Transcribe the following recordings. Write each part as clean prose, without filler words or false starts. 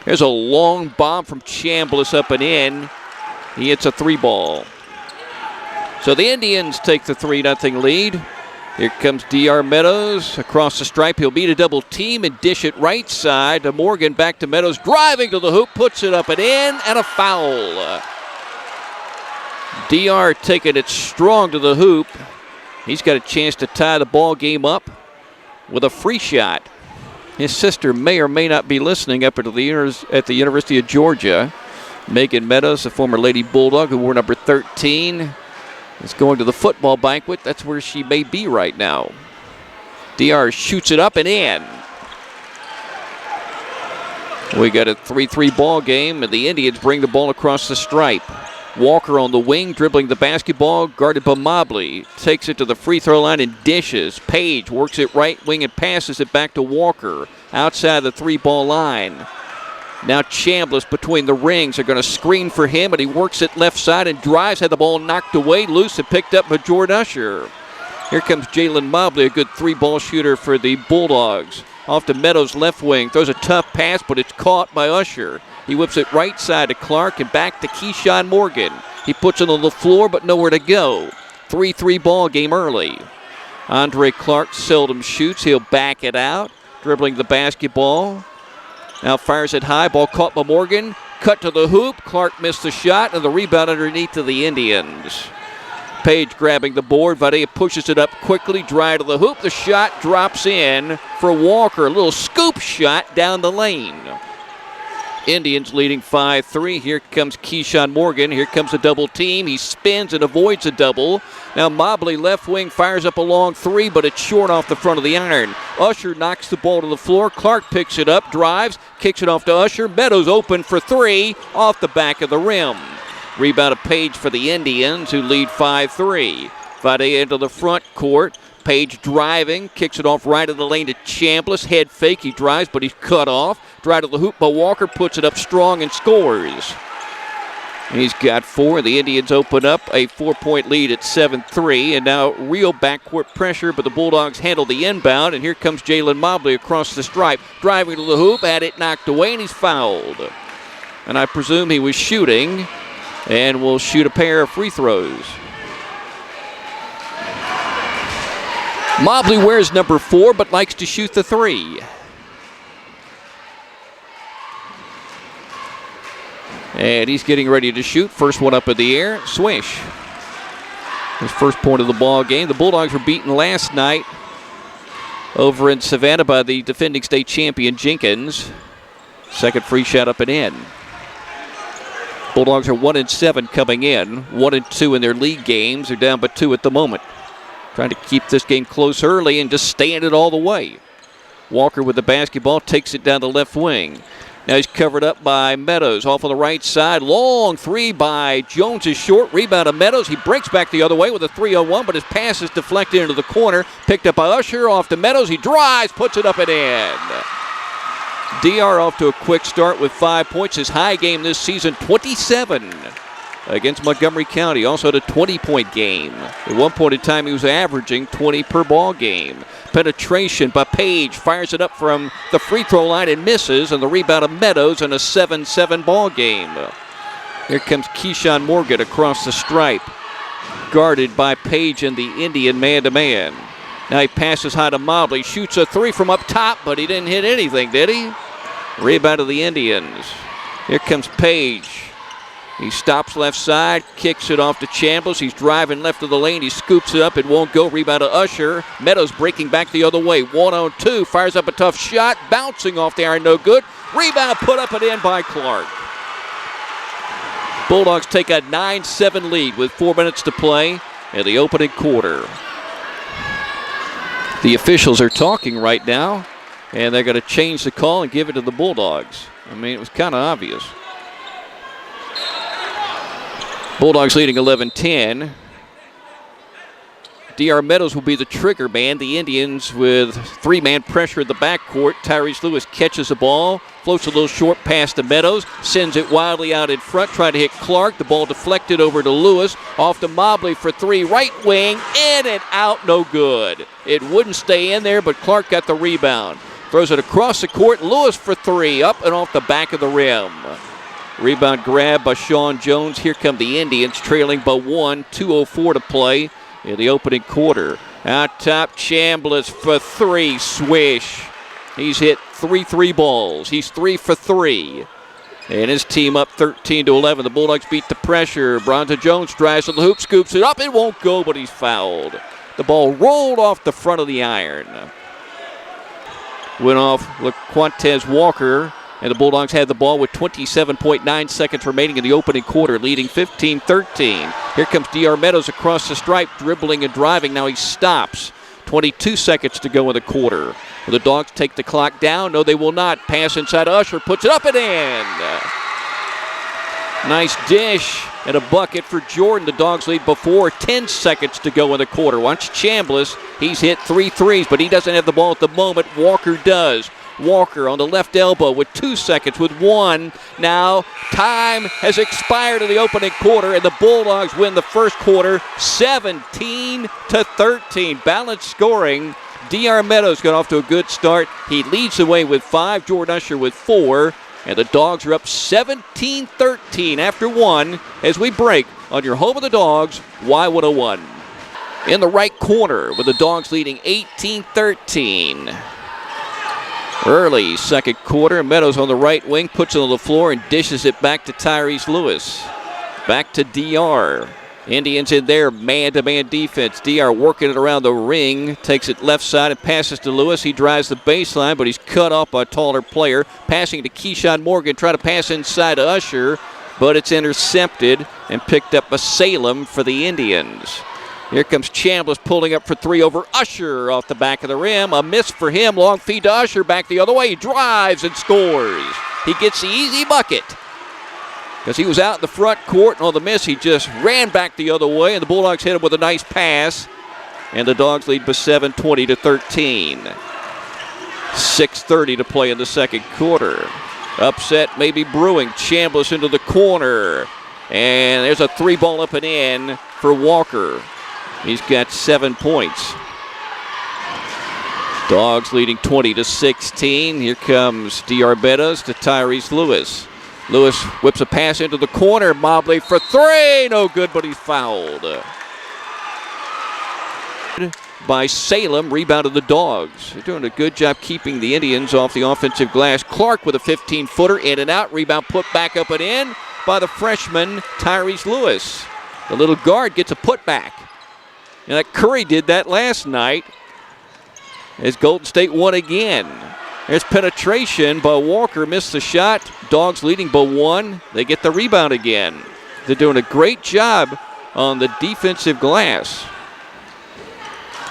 There's a long bomb from Chambliss up and in. He hits a 3-ball. So the Indians take the 3-0 lead. Here comes D.R. Meadows across the stripe. He'll beat a double team and dish it right side to Morgan. Back to Meadows, driving to the hoop, puts it up and in, and a foul. D.R. taking it strong to the hoop. He's got a chance to tie the ball game up with a free shot. His sister may or may not be listening up at the University of Georgia. Megan Meadows, a former Lady Bulldog who wore number 13, is going to the football banquet. That's where she may be right now. DR shoots it up and in. We got a 3-3 ball game, and the Indians bring the ball across the stripe. Walker on the wing, dribbling the basketball, guarded by Mobley. Takes it to the free throw line and dishes. Page works it right wing and passes it back to Walker. Outside the 3-ball line. Now Chambliss between the rings. They're going to screen for him, and he works it left side and drives. Had the ball knocked away, loose, and picked up by Jordan Usher. Here comes Jalen Mobley, a good 3-ball shooter for the Bulldogs. Off to Meadows left wing. Throws a tough pass, but it's caught by Usher. He whips it right side to Clark and back to Keyshawn Morgan. He puts it on the floor, but nowhere to go. 3-3 ball game early. Andre Clark seldom shoots. He'll back it out, dribbling the basketball. Now fires it high. Ball caught by Morgan. Cut to the hoop. Clark missed the shot, and the rebound underneath to the Indians. Page grabbing the board. Vidalia pushes it up quickly. Dry to the hoop. The shot drops in for Walker. A little scoop shot down the lane. Indians leading 5-3. Here comes Keyshawn Morgan. Here comes a double team. He spins and avoids a double. Now Mobley left wing fires up a long 3, but it's short off the front of the iron. Usher knocks the ball to the floor. Clark picks it up, drives, kicks it off to Usher. Meadows open for 3 off the back of the rim. Rebound of Page for the Indians, who lead 5-3. Vidalia into the front court. Page driving, kicks it off right of the lane to Chambliss. Head fake, he drives, but he's cut off. Drive to the hoop, but Walker puts it up strong and scores. He's got 4. The Indians open up a 4-point lead at 7-3, and now real backcourt pressure, but the Bulldogs handle the inbound, and here comes Jalen Mobley across the stripe. Driving to the hoop, had it knocked away, and he's fouled. And I presume he was shooting, and will shoot a pair of free throws. Mobley wears number 4, but likes to shoot the 3. And he's getting ready to shoot. First one up in the air. Swish. His first point of the ball game. The Bulldogs were beaten last night over in Savannah by the defending state champion Jenkins. Second free shot up and in. Bulldogs are 1-7 coming in. 1-2 in their league games. They're down by 2 at the moment. Trying to keep this game close early and just stay in it all the way. Walker with the basketball takes it down the left wing. Now he's covered up by Meadows. Off on the right side. Long 3 by Jones is short. Rebound of Meadows. He breaks back the other way with a 3-on-1, but his pass is deflected into the corner. Picked up by Usher. Off to Meadows. He drives. Puts it up and in. DR off to a quick start with 5 points. His high game this season, 27 against Montgomery County. Also had a 20-point game. At one point in time, he was averaging 20 per ball game. Penetration by Page. Fires it up from the free throw line and misses. And the rebound of Meadows in a 7-7 ball game. Here comes Keyshawn Morgan across the stripe. Guarded by Page and the Indian man-to-man. Now he passes high to Mobley. Shoots a 3 from up top, but he didn't hit anything, did he? Rebound of the Indians. Here comes Page. He stops left side, kicks it off to Chambliss. He's driving left of the lane. He scoops it up. It won't go. Rebound to Usher. Meadows breaking back the other way. 1-on-2. Fires up a tough shot. Bouncing off the iron. No good. Rebound put up and in by Clark. Bulldogs take a 9-7 lead with 4 minutes to play in the opening quarter. The officials are talking right now, and they're going to change the call and give it to the Bulldogs. I mean, it was kind of obvious. Bulldogs leading 11-10. D.R. Meadows will be the trigger man. The Indians with 3-man pressure in the backcourt. Tyrese Lewis catches the ball, floats a little short pass to Meadows, sends it wildly out in front, trying to hit Clark. The ball deflected over to Lewis. Off to Mobley for 3, right wing, in and out, no good. It wouldn't stay in there, but Clark got the rebound. Throws it across the court. Lewis for three. Up and off the back of the rim. Rebound grab by Sean Jones. Here come the Indians trailing by one. 2:04 to play in the opening quarter. Out top, Chambliss for three. Swish. He's hit three balls. He's 3 for 3. And his team up 13-11. The Bulldogs beat the pressure. Bronson Jones drives to the hoop, scoops it up. It won't go, but he's fouled. The ball rolled off the front of the iron. Went off LaQuantez Walker, and the Bulldogs had the ball with 27.9 seconds remaining in the opening quarter, leading 15-13. Here comes D.R. Meadows across the stripe, dribbling and driving. Now he stops. 22 seconds to go in the quarter. Will the Dogs take the clock down? No, they will not. Pass inside Usher, puts it up and in. Nice dish and a bucket for Jordan. The Dogs lead before 10 seconds to go in the quarter. Watch Chambliss. He's hit 3 threes, but he doesn't have the ball at the moment. Walker does. Walker on the left elbow with 2 seconds with 1. Now time has expired in the opening quarter, and the Bulldogs win the first quarter 17-13. Balanced scoring. D.R. Meadows got off to a good start. He leads the way with 5. Jordan Usher with 4. And the Dogs are up 17-13 after 1 as we break on your home of the Dogs, Y101. In the right corner with the Dogs leading 18-13. Early second quarter, Meadows on the right wing, puts it on the floor and dishes it back to Tyrese Lewis. Back to DR. Indians in their man-to-man defense. DR working it around the ring, takes it left side and passes to Lewis. He drives the baseline, but he's cut off by a taller player. Passing to Keyshawn Morgan, try to pass inside to Usher, but it's intercepted and picked up by Salem for the Indians. Here comes Chambliss pulling up for 3 over Usher off the back of the rim. A miss for him. Long feed to Usher. Back the other way. He drives and scores. He gets the easy bucket. Because he was out in the front court, and on the miss, he just ran back the other way, and the Bulldogs hit him with a nice pass. And the Dogs lead by 7, 20-13. 6:30 to play in the second quarter. Upset maybe brewing. Chambliss into the corner. And there's a 3-ball up and in for Walker. He's got 7 points. Dogs leading 20-16. Here comes D.R. Meadows to Tyrese Lewis. Lewis whips a pass into the corner. Mobley for 3. No good, but he's fouled. By Salem, rebounded the Dogs. They're doing a good job keeping the Indians off the offensive glass. Clark with a 15-footer, in and out. Rebound put back up and in by the freshman Tyrese Lewis. The little guard gets a putback. And that Curry did that last night as Golden State won again. There's penetration by Walker, missed the shot. Dogs leading by 1. They get the rebound again. They're doing a great job on the defensive glass.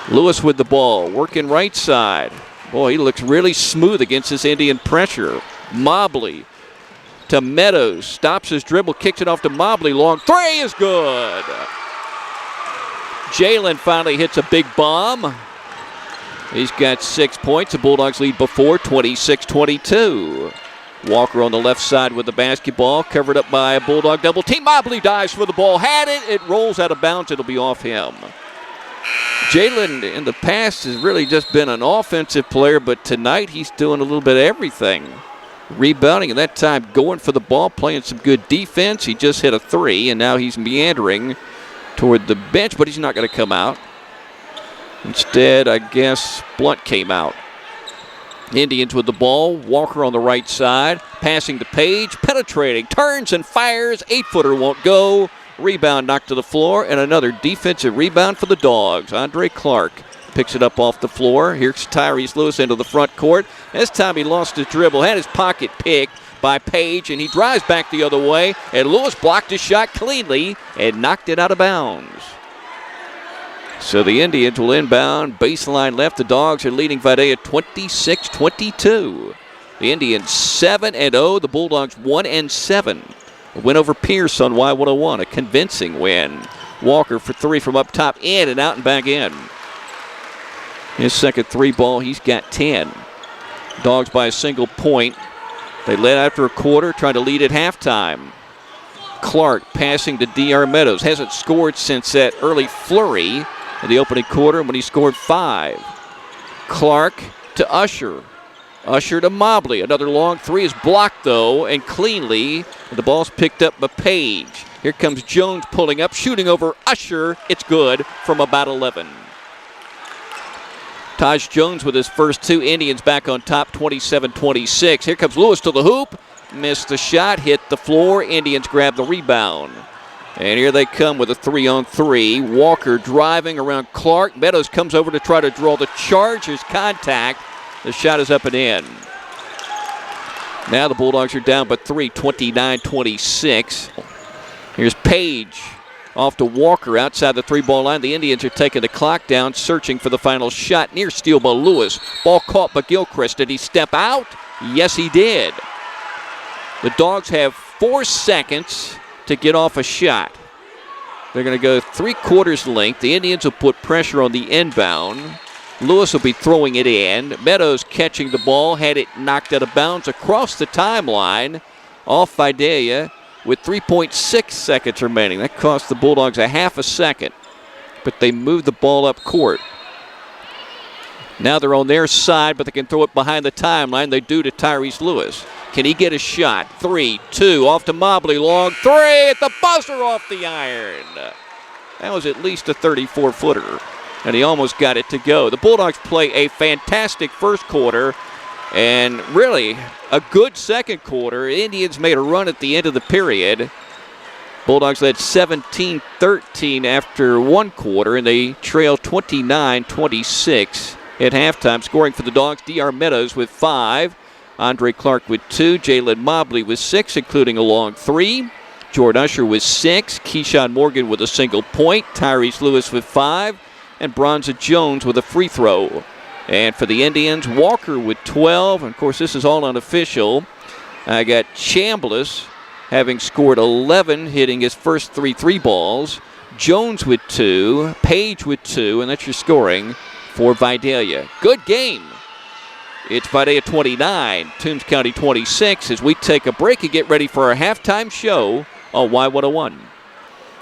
Lewis with the ball, working right side. Boy, he looks really smooth against this Indian pressure. Mobley to Meadows, stops his dribble, kicks it off to Mobley. Long 3 is good. Jalen finally hits a big bomb. He's got 6 points. The Bulldogs lead before 26-22. Walker on the left side with the basketball, covered up by a Bulldog double team. Mobley dives for the ball, had it. It rolls out of bounds. It'll be off him. Jalen in the past has really just been an offensive player, but tonight he's doing a little bit of everything. Rebounding, and that time going for the ball, playing some good defense. He just hit a 3, and now he's meandering toward the bench, but he's not going to come out. Instead, I guess Blunt came out. Indians with the ball. Walker on the right side. Passing to Page. Penetrating. Turns and fires. 8-footer won't go. Rebound knocked to the floor. And another defensive rebound for the Dogs. Andre Clark picks it up off the floor. Here's Tyrese Lewis into the front court. This time he lost his dribble. Had his pocket picked by Page. And he drives back the other way. And Lewis blocked his shot cleanly and knocked it out of bounds. So the Indians will inbound. Baseline left. The Dogs are leading Vidalia 26-22. The Indians 7-0. The Bulldogs 1-7. A win over Pierce on Y101. A convincing win. Walker for 3 from up top. In and out and back in. His second 3-ball. He's got 10. Dogs by a single point. They led after a quarter. Trying to lead at halftime. Clark passing to D.R. Meadows. Hasn't scored since that early flurry in the opening quarter when he scored 5. Clark to Usher. Usher to Mobley. Another long three is blocked, though, and cleanly. The ball's picked up by Page. Here comes Jones pulling up, shooting over Usher. It's good from about 11. Taj Jones with his first two. Indians back on top, 27-26. Here comes Lewis to the hoop. Missed the shot, hit the floor. Indians grab the rebound. And here they come with a 3-on-3. Walker driving around Clark. Meadows comes over to try to draw the charge. There's contact. The shot is up and in. Now the Bulldogs are down by 3, 29-26. Here's Page off to Walker outside the three-ball line. The Indians are taking the clock down, searching for the final shot. Near steal by Lewis. Ball caught by Gilchrist. Did he step out? Yes, he did. The Dogs have 4 seconds to get off a shot. They're going to go 3/4 length. The Indians will put pressure on the inbound. Lewis will be throwing it in. Meadows catching the ball, had it knocked out of bounds across the timeline off Vidalia with 3.6 seconds remaining. That cost the Bulldogs a half a second, but they moved the ball up court. Now they're on their side, but they can throw it behind the timeline. They do to Tyrese Lewis. Can he get a shot? 3-2, off to Mobley, long three at the buzzer off the iron. That was at least a 34-footer, and he almost got it to go. The Bulldogs play a fantastic first quarter and really a good second quarter. Indians made a run at the end of the period. Bulldogs led 17-13 after one quarter, and they trailed 29-26 at halftime. Scoring for the Dogs, D.R. Meadows with 5. Andre Clark with 2. Jalen Mobley with 6, including a long 3. Jordan Usher with 6. Keyshawn Morgan with a single point. Tyrese Lewis with 5. And Bronza Jones with a free throw. And for the Indians, Walker with 12. And of course, this is all unofficial. I got Chambliss having scored 11, hitting his first 3 3-balls. Jones with 2. Page with 2. And that's your scoring for Vidalia. Good game. It's Vidalia 29, Toombs County 26, as we take a break and get ready for our halftime show on Y101.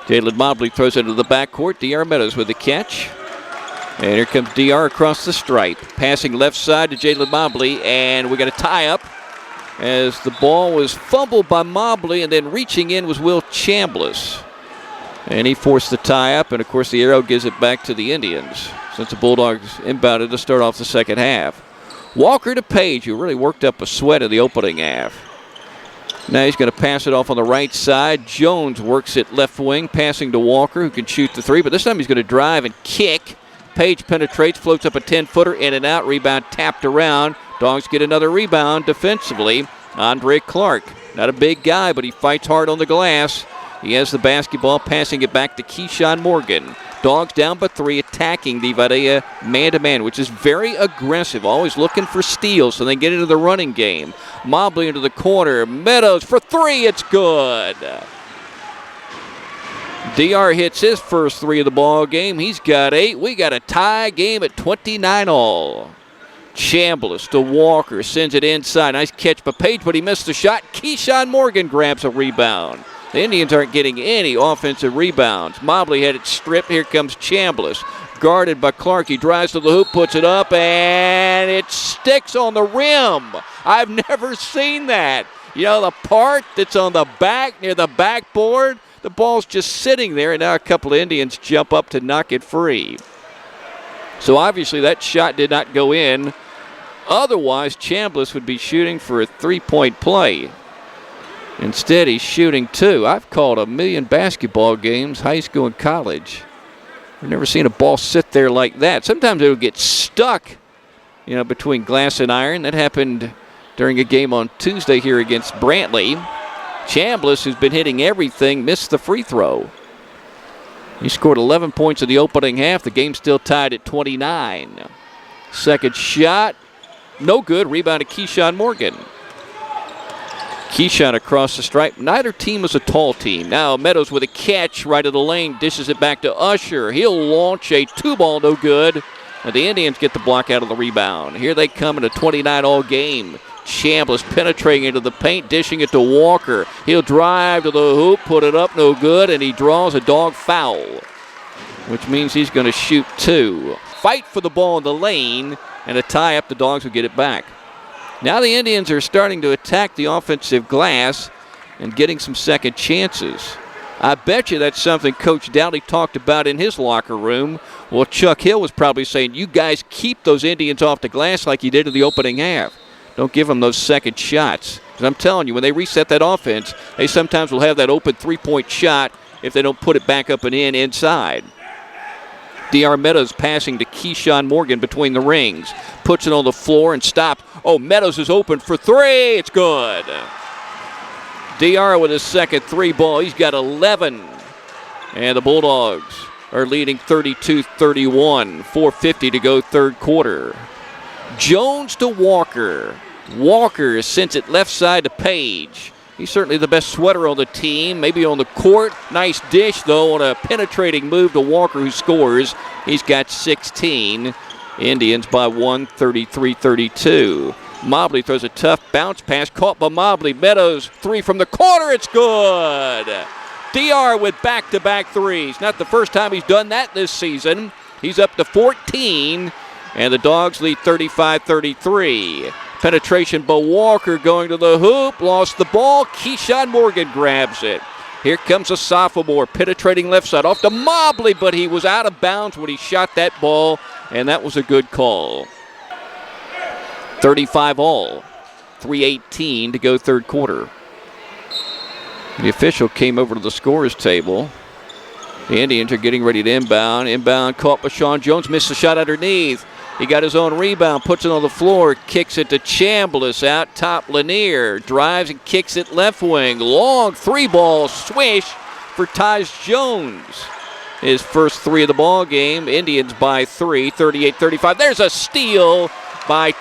Jalen Mobley throws it into the backcourt. D.R. Meadows with the catch. And here comes D.R. across the stripe. Passing left side to Jalen Mobley, and we got a tie-up as the ball was fumbled by Mobley, and then reaching in was Will Chambliss. And he forced the tie-up, and of course the arrow gives it back to the Indians since the Bulldogs inbounded to start off the second half. Walker to Page, who really worked up a sweat in the opening half. Now he's going to pass it off on the right side. Jones works it left wing, passing to Walker, who can shoot the 3, but this time he's going to drive and kick. Page penetrates, floats up a 10-footer, in and out, rebound tapped around. Dogs get another rebound defensively. Andre Clark, not a big guy, but he fights hard on the glass. He has the basketball, passing it back to Keyshawn Morgan. Dogs down by 3, attacking the Vidalia man-to-man, which is very aggressive, always looking for steals, so they get into the running game. Mobley into the corner. Meadows for 3, it's good. D.R. hits his first 3 of the ball game. He's got 8. We got a tie game at 29-all. Chambliss to Walker, sends it inside. Nice catch by Page, but he missed the shot. Keyshawn Morgan grabs a rebound. The Indians aren't getting any offensive rebounds. Mobley had it stripped. Here comes Chambliss. Guarded by Clark. He drives to the hoop, puts it up, and it sticks on the rim. I've never seen that. You know, the part that's on the back, near the backboard, the ball's just sitting there, and now a couple of Indians jump up to knock it free. So obviously that shot did not go in. Otherwise, Chambliss would be shooting for a 3-point play. Instead, he's shooting 2. I've called a million basketball games, high school and college. I've never seen a ball sit there like that. Sometimes it'll get stuck, you know, between glass and iron. That happened during a game on Tuesday here against Brantley. Chambliss, who's been hitting everything, missed the free throw. He scored 11 points in the opening half. The game's still tied at 29. Second shot, no good. Rebound to Keyshawn Morgan. Keyshawn across the stripe. Neither team is a tall team. Now Meadows with a catch right of the lane. Dishes it back to Usher. He'll launch a 2-ball, no good. And the Indians get the block out of the rebound. Here they come in a 29-all game. Chambliss penetrating into the paint, dishing it to Walker. He'll drive to the hoop, put it up, no good, and he draws a dog foul, which means he's going to shoot 2. Fight for the ball in the lane, and a tie-up. The Dogs will get it back. Now the Indians are starting to attack the offensive glass and getting some second chances. I bet you that's something Coach Dowdy talked about in his locker room. Well, Chuck Hill was probably saying, you guys keep those Indians off the glass like you did in the opening half. Don't give them those second shots. Because I'm telling you, when they reset that offense, they sometimes will have that open three-point shot if they don't put it back up and in inside. D.R. Meadows passing to Keyshawn Morgan between the rings. Puts it on the floor and stops. Oh, Meadows is open for three. It's good. D.R. with his second three ball. He's got 11. And the Bulldogs are leading 32-31. 4:50 to go third quarter. Jones to Walker. Walker sends it left side to Page. He's certainly the best sweater on the team, maybe on the court. Nice dish, though, on a penetrating move to Walker, who scores. He's got 16. Indians by 1, 33-32. Mobley throws a tough bounce pass, caught by Mobley. Meadows, three from the corner, it's good. DR with back-to-back threes. Not the first time he's done that this season. He's up to 14, and the Dogs lead 35-33. Penetration by Walker going to the hoop, lost the ball. Keyshawn Morgan grabs it. Here comes a sophomore, penetrating left side off to Mobley, but he was out of bounds when he shot that ball, and that was a good call. 35 all, 3:18 to go third quarter. The official came over to the scorer's table. The Indians are getting ready to inbound. Inbound caught by Sean Jones, missed the shot underneath. He got his own rebound, puts it on the floor, kicks it to Chambliss out top. Lanier drives and kicks it left wing. Long three ball swish for Taj Jones. His first three of the ball game. Indians by 3, 38-35. There's a steal by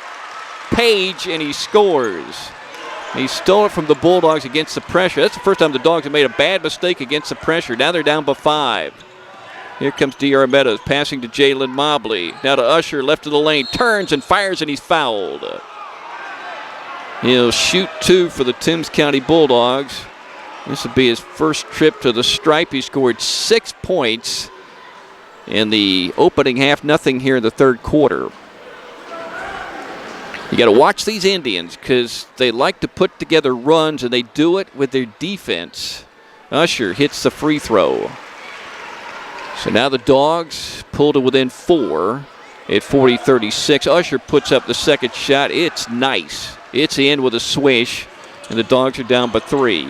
Page, and he scores. He stole it from the Bulldogs against the pressure. That's the first time the Dogs have made a bad mistake against the pressure. Now they're down by 5. Here comes D.R. Meadows, passing to Jalen Mobley. Now to Usher, left of the lane, turns and fires, and he's fouled. He'll shoot 2 for the Toombs County Bulldogs. This will be his first trip to the stripe. He scored 6 points in the opening half, nothing here in the third quarter. You got to watch these Indians because they like to put together runs, and they do it with their defense. Usher hits the free throw. So now the Dogs pull to within 4 at 40-36. Usher puts up the second shot. It's nice. It's in with a swish, and the Dogs are down by 3.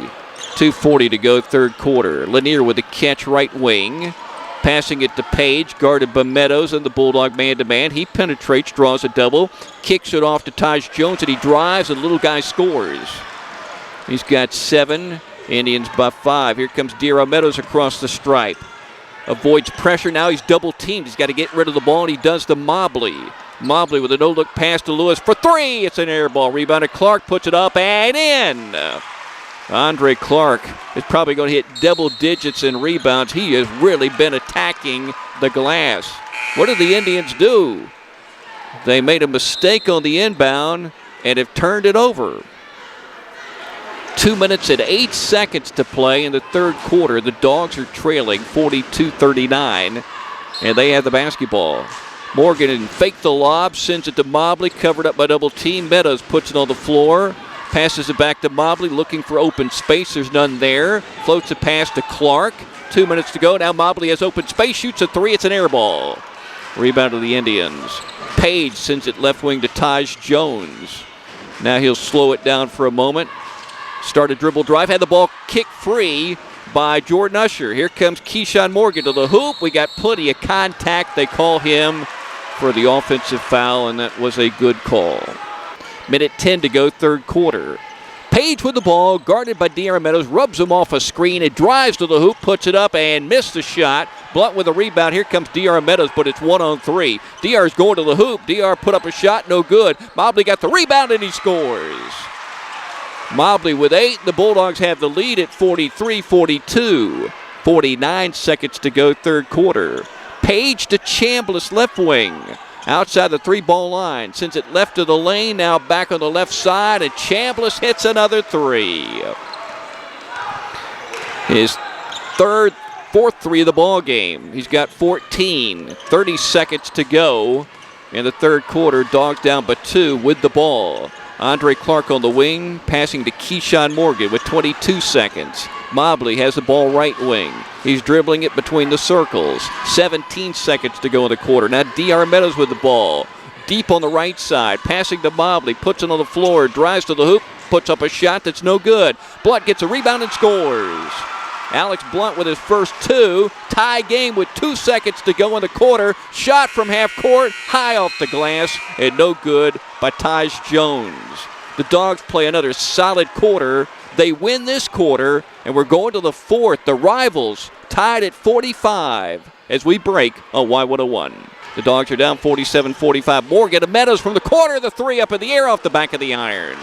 2:40 to go third quarter. Lanier with the catch right wing. Passing it to Page, guarded by Meadows and the Bulldog man-to-man. He penetrates, draws a double, kicks it off to Taj Jones, and he drives, and the little guy scores. He's got 7. Indians by 5. Here comes D.R. Meadows across the stripe. Avoids pressure. Now he's double-teamed. He's got to get rid of the ball, and he does to Mobley. Mobley with a no-look pass to Lewis for 3. It's an air ball. Rebounded Clark, puts it up and in. Andre Clark is probably going to hit double digits in rebounds. He has really been attacking the glass. What did the Indians do? They made a mistake on the inbound and have turned it over. 2 minutes and 8 seconds to play in the third quarter. The Dogs are trailing 42-39, and they have the basketball. Morgan faked the lob, sends it to Mobley, covered up by double team. Meadows puts it on the floor. Passes it back to Mobley, looking for open space. There's none there. Floats a pass to Clark. 2 minutes to go. Now Mobley has open space, shoots a 3. It's an air ball. Rebound to the Indians. Page sends it left wing to Taj Jones. Now he'll slow it down for a moment. Start a dribble drive. Had the ball kicked free by Jordan Usher. Here comes Keyshawn Morgan to the hoop. We got plenty of contact. They call him for the offensive foul, and that was a good call. Minute 10 to go, third quarter. Page with the ball, guarded by D.R. Meadows, rubs him off a screen. It drives to the hoop, puts it up, and missed the shot. Blunt with a rebound. Here comes D.R. Meadows, but it's 1-on-3. D.R. is going to the hoop. D.R. put up a shot, no good. Mobley got the rebound, and he scores. Mobley with 8. The Bulldogs have the lead at 43-42. 49 seconds to go, third quarter. Page to Chambliss, left wing. Outside the 3-ball line. Sends it left to the lane. Now back on the left side. And Chambliss hits another 3. His fourth 3 of the ball game. He's got 14. 30 seconds to go in the third quarter. Dogs down by 2 with the ball. Andre Clark on the wing, passing to Keyshawn Morgan with 22 seconds. Mobley has the ball right wing. He's dribbling it between the circles. 17 seconds to go in the quarter. Now D.R. Meadows with the ball. Deep on the right side, passing to Mobley, puts it on the floor, drives to the hoop, puts up a shot that's no good. Blunt gets a rebound and scores. Alex Blunt with his first two. Tie game with 2 seconds to go in the quarter. Shot from half court, high off the glass, and no good by Tyus Jones. The Dogs play another solid quarter. They win this quarter, and we're going to the fourth. The Rivals tied at 45 as we break on Y101. The Dogs are down 47-45. Morgan to Meadows from the corner. The three up in the air off the back of the iron.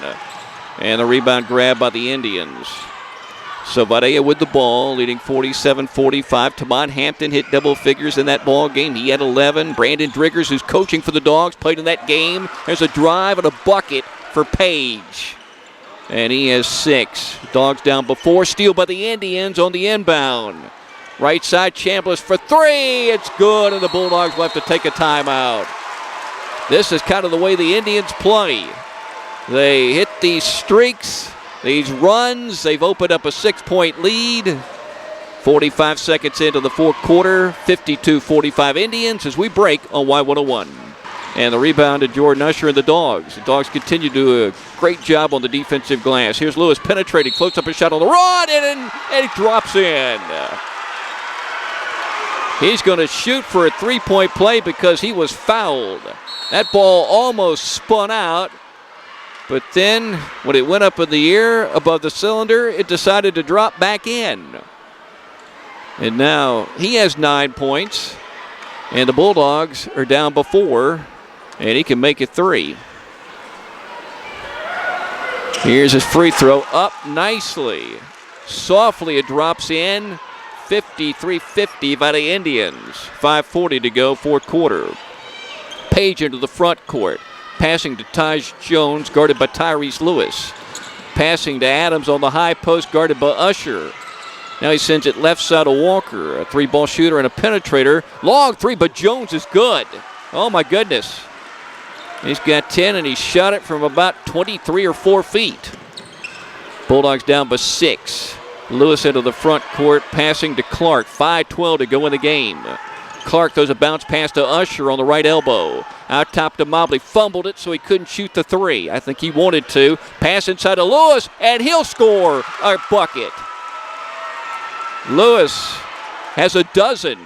And the rebound grab by the Indians. So Vidalia with the ball, leading 47-45. Tamon Hampton hit double figures in that ball game. He had 11. Brandon Driggers, who's coaching for the Dogs, played in that game. There's a drive and a bucket for Page. And he has 6. Dogs down before. Steal by the Indians on the inbound. Right side, Chambliss for 3. It's good, and the Bulldogs will have to take a timeout. This is kind of the way the Indians play. They hit these streaks, these runs. They've opened up a 6-point lead. 45 seconds into the fourth quarter, 52-45 Indians as we break on Y101. And the rebound to Jordan Usher and the Dogs. The Dogs continue to do a great job on the defensive glass. Here's Lewis penetrating, floats up a shot on the run, and it drops in. He's going to shoot for a three-point play because he was fouled. That ball almost spun out, but then when it went up in the air above the cylinder, it decided to drop back in. And now he has 9 points, and the Bulldogs are down by 4, and he can make it 3. Here's his free throw, up nicely. Softly it drops in. 53-50 by the Indians. 5:40 to go, fourth quarter. Page into the front court. Passing to Tyus Jones, guarded by Tyrese Lewis. Passing to Adams on the high post, guarded by Usher. Now he sends it left side of Walker. A 3-ball shooter and a penetrator. Long 3, but Jones is good. Oh, my goodness. He's got 10, and he shot it from about 23 or 4 feet. Bulldogs down by 6. Lewis into the front court, passing to Clark. 5:12 to go in the game. Clark throws a bounce pass to Usher on the right elbow. Out top to Mobley. Fumbled it so he couldn't shoot the 3. I think he wanted to. Pass inside to Lewis, and he'll score a bucket. Lewis has a dozen.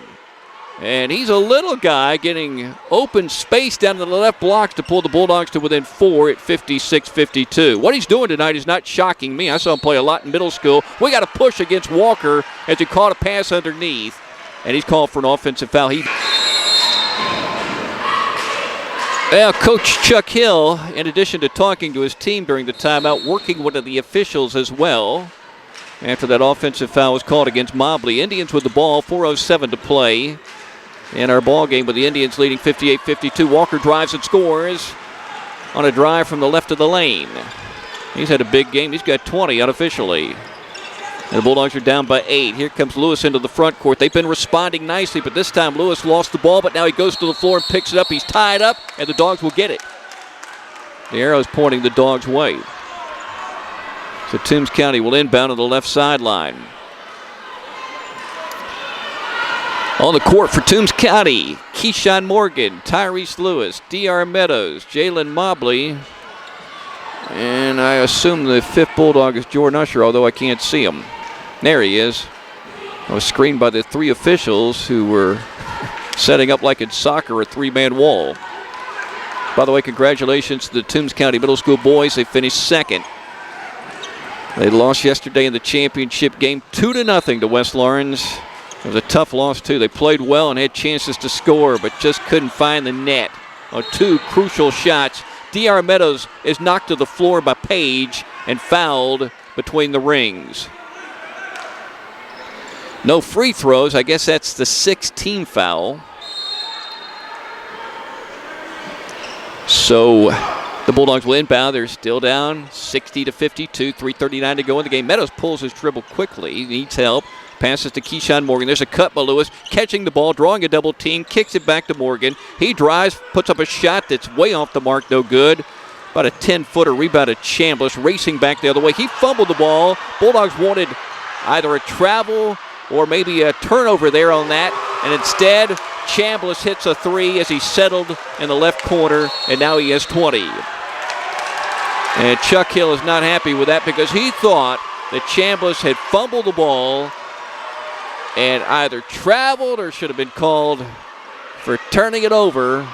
And he's a little guy getting open space down to the left blocks to pull the Bulldogs to within 4 at 56-52. What he's doing tonight is not shocking me. I saw him play a lot in middle school. We got to push against Walker as he caught a pass underneath. And he's called for an offensive foul. Well, Coach Chuck Hill, in addition to talking to his team during the timeout, working with the officials as well. After that offensive foul was called against Mobley. Indians with the ball, 4:07 to play in our ball game with the Indians leading 58-52. Walker drives and scores on a drive from the left of the lane. He's had a big game. He's got 20 unofficially. And the Bulldogs are down by 8. Here comes Lewis into the front court. They've been responding nicely, but this time Lewis lost the ball, but now he goes to the floor and picks it up. He's tied up, and the Dogs will get it. The arrow's pointing the Dogs' way. So Toombs County will inbound on the left sideline. On the court for Toombs County, Keyshawn Morgan, Tyrese Lewis, D.R. Meadows, Jalen Mobley, and I assume the 5th Bulldog is Jordan Usher, although I can't see him. There he is. I was screened by the 3 officials who were setting up like in soccer a 3-man wall. By the way, congratulations to the Toombs County Middle School boys. They finished 2nd. They lost yesterday in the championship game 2-0 to West Lawrence. It was a tough loss, too. They played well and had chances to score, but just couldn't find the net on 2 crucial shots. D.R. Meadows is knocked to the floor by Page and fouled between the rings. No free throws. I guess that's the 6th team foul. So the Bulldogs will inbound. They're still down 60-52, 3:39 to go in the game. Meadows pulls his dribble quickly. He needs help. Passes to Keyshawn Morgan. There's a cut by Lewis. Catching the ball, drawing a double team, kicks it back to Morgan. He drives, puts up a shot that's way off the mark, no good. About a 10-footer rebounded Chambliss, racing back the other way. He fumbled the ball. Bulldogs wanted either a travel or maybe a turnover there on that. And instead, Chambliss hits a three as he settled in the left corner, and now he has 20. And Chuck Hill is not happy with that because he thought that Chambliss had fumbled the ball and either traveled or should have been called for turning it over.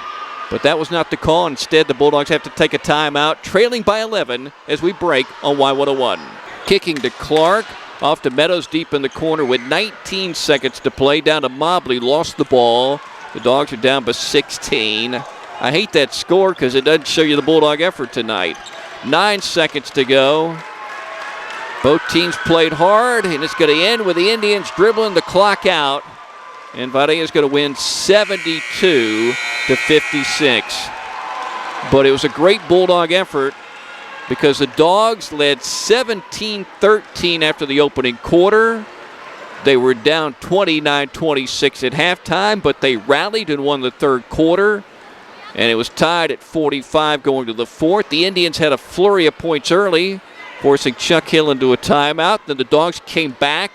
But that was not the call. Instead, the Bulldogs have to take a timeout, trailing by 11 as we break on Y101. Kicking to Clark, off to Meadows deep in the corner with 19 seconds to play. Down to Mobley, lost the ball. The Dogs are down by 16. I hate that score because it doesn't show you the Bulldog effort tonight. 9 seconds to go. Both teams played hard, and it's going to end with the Indians dribbling the clock out. And Vidalia is going to win 72-56. But it was a great Bulldog effort because the Dogs led 17-13 after the opening quarter. They were down 29-26 at halftime, but they rallied and won the third quarter. And it was tied at 45 going to the fourth. The Indians had a flurry of points early, forcing Chuck Hill into a timeout. Then the Dogs came back,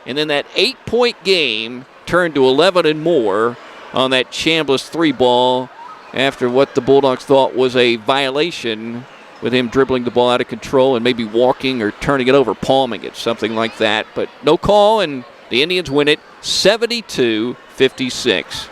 and then that 8-point game turned to 11 and more on that Chambliss three ball after what the Bulldogs thought was a violation with him dribbling the ball out of control and maybe walking or turning it over, palming it, something like that. But no call, and the Indians win it 72-56.